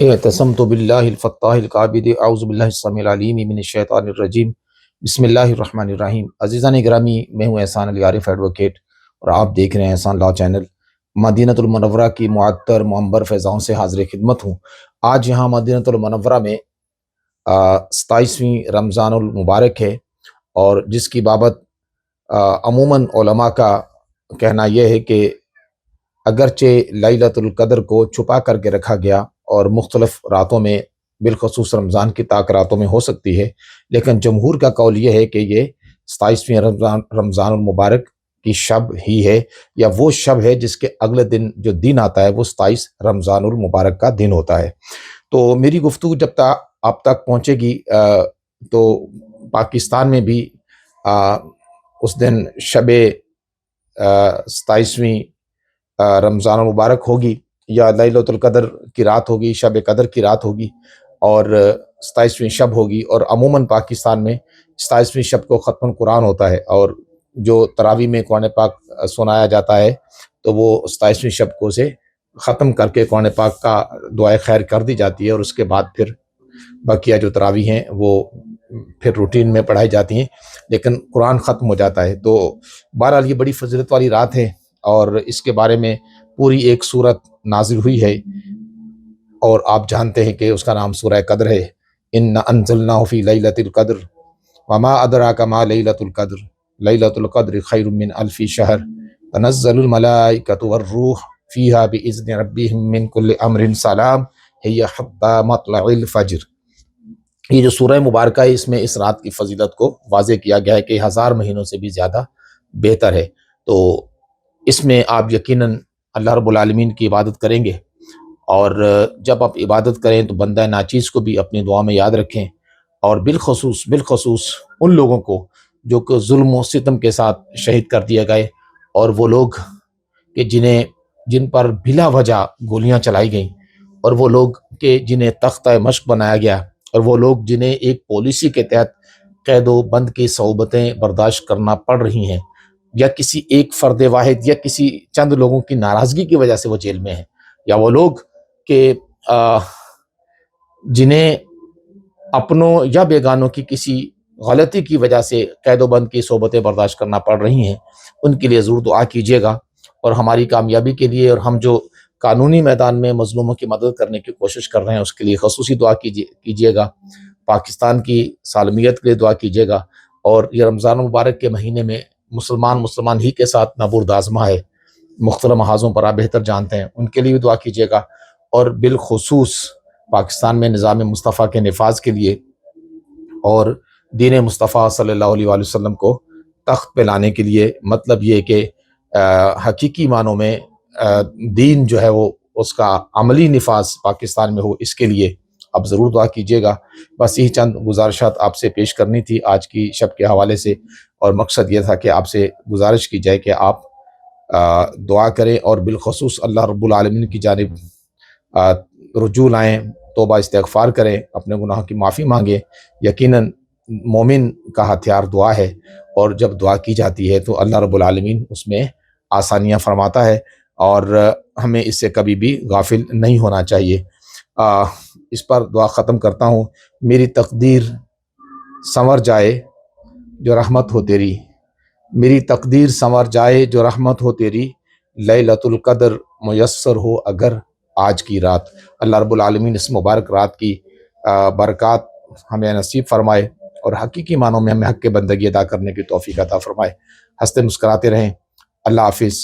اعتصمت باللہ الفتاح القابض اعوذ باللہ السمیع العلیم من الشیطان الرجیم بسم اللہ الرحمن الرحیم۔ عزیزان گرامی، میں ہوں احسان علی عارف ایڈوکیٹ اور آپ دیکھ رہے ہیں احسان لا چینل۔ مدینہ المنورہ کی معطر معمبر فضاؤں سے حاضر خدمت ہوں۔ آج یہاں مدینہ المنورہ میں 27ویں رمضان المبارک ہے، اور جس کی بابت عموماً علماء کا کہنا یہ ہے کہ اگرچہ لیلۃ القدر کو چھپا کر کے رکھا گیا اور مختلف راتوں میں بالخصوص رمضان کی طاق راتوں میں ہو سکتی ہے، لیکن جمہور کا قول یہ ہے کہ یہ 27ویں رمضان المبارک کی شب ہی ہے، یا وہ شب ہے جس کے اگلے دن جو دن آتا ہے وہ 27 رمضان المبارک کا دن ہوتا ہے۔ تو میری گفتگو جب تک آپ تک پہنچے گی تو پاکستان میں بھی اس دن شب 27ویں رمضان المبارک ہوگی، یا لیلۃ القدر کی رات ہوگی، شب قدر کی رات ہوگی، اور 27ویں شب ہوگی۔ اور عموماً پاکستان میں 27ویں شب کو ختم القرآن ہوتا ہے، اور جو تراویح میں قرآن پاک سنایا جاتا ہے تو وہ 27ویں شب کو سے ختم کر کے قرآن پاک کا دعائے خیر کر دی جاتی ہے، اور اس کے بعد پھر بقیہ جو تراویح ہیں وہ پھر روٹین میں پڑھائی جاتی ہیں، لیکن قرآن ختم ہو جاتا ہے۔ تو بہرحال یہ بڑی فضیلت والی رات ہے، اور اس کے بارے میں پوری ایک سورت نازل ہوئی ہے، اور آپ جانتے ہیں کہ اس کا نام سورہ قدر ہے۔ اِنَّا أَنزَلْنَاهُ فِي لَيْلَةِ الْقَدْرِ وَمَا أَدْرَاكَ مَا لَيْلَةُ الْقَدْرِ لَيْلَةُ الْقَدْرِ خَيْرٌ مِّنْ أَلْفِ شَهْرٍ تَنَزَّلُ الْمَلَائِكَةُ وَالرُّوحُ فِيهَا بِإِذْنِ رَبِّهِم مِّن كُلِّ أَمْرٍ سَلَامٌ هِيَ حَتَّىٰ مَطْلَعِ الْفَجْرِ۔ یہ جو سورہ مبارکہ ہے، اس میں اس رات کی فضیلت کو واضح کیا گیا ہے کہ 1000 مہینوں سے بھی زیادہ بہتر ہے۔ تو اس میں آپ یقیناً اللہ رب العالمین کی عبادت کریں گے، اور جب آپ عبادت کریں تو بندہ ناچیز کو بھی اپنی دعا میں یاد رکھیں، اور بالخصوص ان لوگوں کو جو کہ ظلم و ستم کے ساتھ شہید کر دیے گئے، اور وہ لوگ کہ جن پر بلا وجہ گولیاں چلائی گئیں، اور وہ لوگ کہ جنہیں تختہ مشق بنایا گیا، اور وہ لوگ جنہیں ایک پالیسی کے تحت قید و بند کی صعوبتیں برداشت کرنا پڑ رہی ہیں، یا کسی ایک فرد واحد یا کسی چند لوگوں کی ناراضگی کی وجہ سے وہ جیل میں ہیں، یا وہ لوگ کہ جنہیں اپنوں یا بیگانوں کی کسی غلطی کی وجہ سے قید و بند کی صعوبتیں برداشت کرنا پڑ رہی ہیں، ان کے لیے ضرور دعا کیجیے گا، اور ہماری کامیابی کے لیے، اور ہم جو قانونی میدان میں مظلوموں کی مدد کرنے کی کوشش کر رہے ہیں اس کے لیے خصوصی دعا کیجیے گا۔ پاکستان کی سالمیت کے لیے دعا کیجیے گا، اور یہ رمضان مبارک کے مہینے میں مسلمان ہی کے ساتھ نبرد آزما ہے، مختلف محاذوں پر آپ بہتر جانتے ہیں، ان کے لیے بھی دعا کیجیے گا، اور بالخصوص پاکستان میں نظام مصطفیٰ کے نفاذ کے لیے، اور دین مصطفیٰ صلی اللہ علیہ وآلہ وسلم کو تخت پہ لانے کے لیے، مطلب یہ کہ حقیقی معنوں میں دین جو ہے وہ اس کا عملی نفاذ پاکستان میں ہو، اس کے لیے آپ ضرور دعا کیجیے گا۔ بس یہی چند گزارشات آپ سے پیش کرنی تھی آج کی شب کے حوالے سے، اور مقصد یہ تھا کہ آپ سے گزارش کی جائے کہ آپ دعا کریں، اور بالخصوص اللہ رب العالمین کی جانب رجوع لائیں، توبہ استغفار کریں، اپنے گناہوں کی معافی مانگیں۔ یقیناً مومن کا ہتھیار دعا ہے، اور جب دعا کی جاتی ہے تو اللہ رب العالمین اس میں آسانیاں فرماتا ہے، اور ہمیں اس سے کبھی بھی غافل نہیں ہونا چاہیے۔ اس پر دعا ختم کرتا ہوں۔ میری تقدیر سنور جائے جو رحمت ہو تیری، میری تقدیر سنور جائے جو رحمت ہو تیری، لیلۃ القدر میسر ہو اگر آج کی رات۔ اللہ رب العالمین اس مبارک رات کی برکات ہمیں نصیب فرمائے، اور حقیقی معنوں میں ہمیں حق کے بندگی ادا کرنے کی توفیق عطا فرمائے۔ ہنستے مسکراتے رہیں۔ اللہ حافظ۔